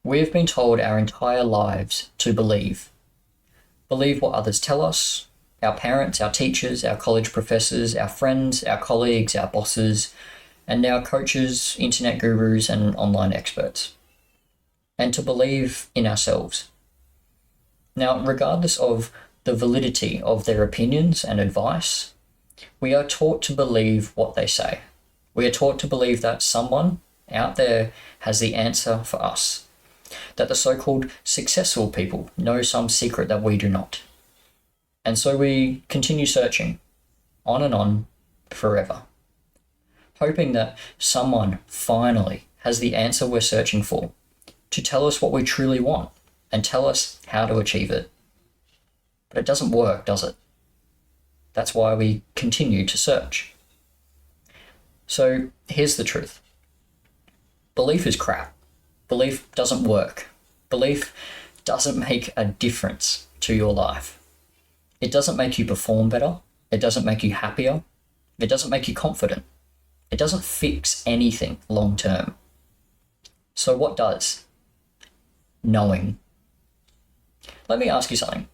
We have been told our entire lives to believe. Believe what others tell us, our parents, our teachers, our college professors, our friends, our colleagues, our bosses, and now coaches, internet gurus, and online experts. And to believe in ourselves. Now, regardless of the validity of their opinions and advice, we are taught to believe what they say. We are taught to believe that someone out there has the answer for us, that the so-called successful people know some secret that we do not. And so we continue searching, on and on, forever, hoping that someone finally has the answer we're searching for, to tell us what we truly want and tell us how to achieve it. But it doesn't work, does it? That's why we continue to search. So here's the truth. Belief is crap. Belief doesn't work. Belief doesn't make a difference to your life. It doesn't make you perform better. It doesn't make you happier. It doesn't make you confident. It doesn't fix anything long term. So what does? Knowing. Let me ask you something.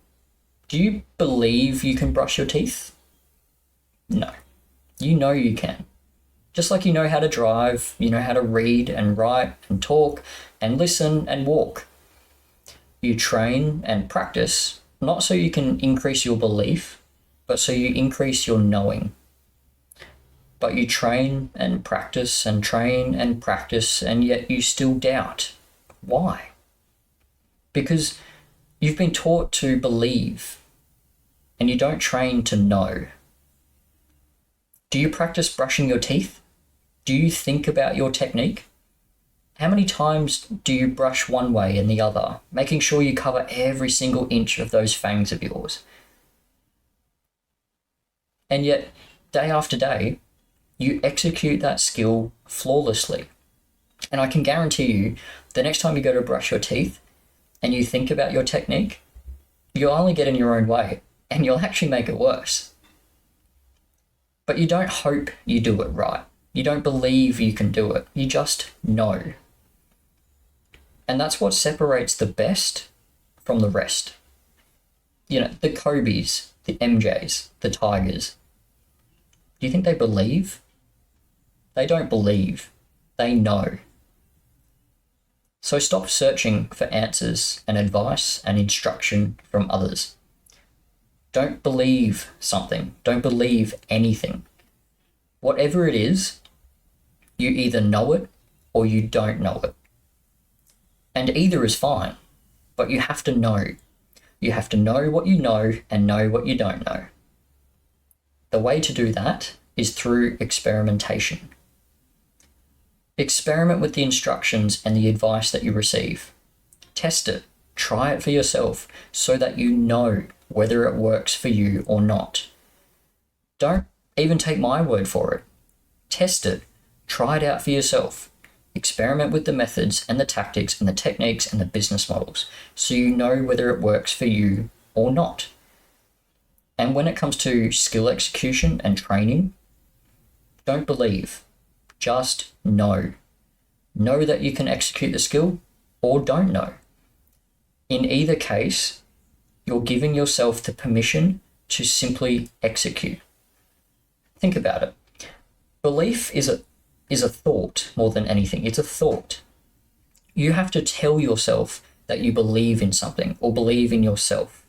Do you believe you can brush your teeth? No. You know you can. Just like you know how to drive, you know how to read and write and talk and listen and walk. You train and practice, not so you can increase your belief, but so you increase your knowing. But you train and practice and train and practice, and yet you still doubt. Why? Because you've been taught to believe, and you don't train to know. Do you practice brushing your teeth? Do you think about your technique? How many times do you brush one way and the other, making sure you cover every single inch of those fangs of yours? And yet, day after day, you execute that skill flawlessly. And I can guarantee you, the next time you go to brush your teeth and you think about your technique, you'll only get in your own way and you'll actually make it worse. But you don't hope you do it right. You don't believe you can do it. You just know. And that's what separates the best from the rest. You know, the Kobes, the MJs, the Tigers. Do you think they believe? They don't believe. They know. So stop searching for answers and advice and instruction from others. Don't believe something. Don't believe anything. Whatever it is, you either know it or you don't know it. And either is fine, but you have to know. You have to know what you know and know what you don't know. The way to do that is through experimentation. Experiment with the instructions and the advice that you receive. Test it. Try it for yourself so that you know whether it works for you or not. Don't even take my word for it. Test it. Try it out for yourself. Experiment with the methods and the tactics and the techniques and the business models so you know whether it works for you or not. And when it comes to skill execution and training, don't believe. Just know. Know that you can execute the skill or don't know. In either case, you're giving yourself the permission to simply execute. Think about it. Belief is a thought more than anything. It's a thought. You have to tell yourself that you believe in something or believe in yourself.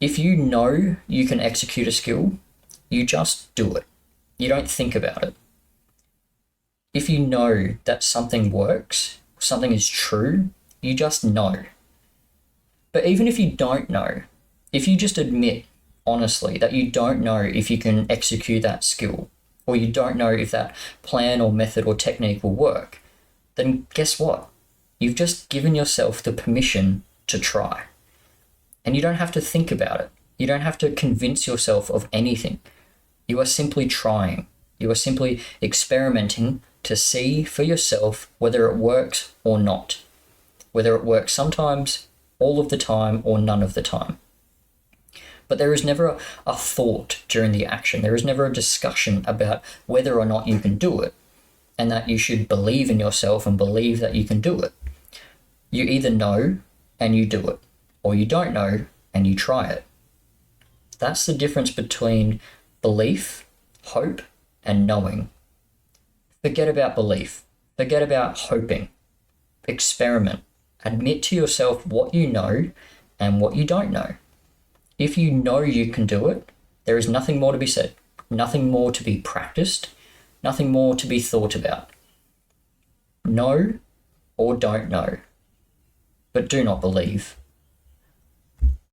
If you know you can execute a skill, you just do it. You don't think about it. If you know that something works, something is true, you just know. But even if you don't know, if you just admit honestly that you don't know if you can execute that skill, or you don't know if that plan or method or technique will work, then guess what? You've just given yourself the permission to try. And you don't have to think about it. You don't have to convince yourself of anything. You are simply trying. You are simply experimenting to see for yourself whether it works or not. Whether it works sometimes, all of the time, or none of the time. But there is never a thought during the action. There is never a discussion about whether or not you can do it, and that you should believe in yourself and believe that you can do it. You either know and you do it, or you don't know and you try it. That's the difference between belief, hope, and knowing. Forget about belief. Forget about hoping. Experiment. Admit to yourself what you know and what you don't know. If you know you can do it, there is nothing more to be said, nothing more to be practiced, nothing more to be thought about. Know or don't know, but do not believe.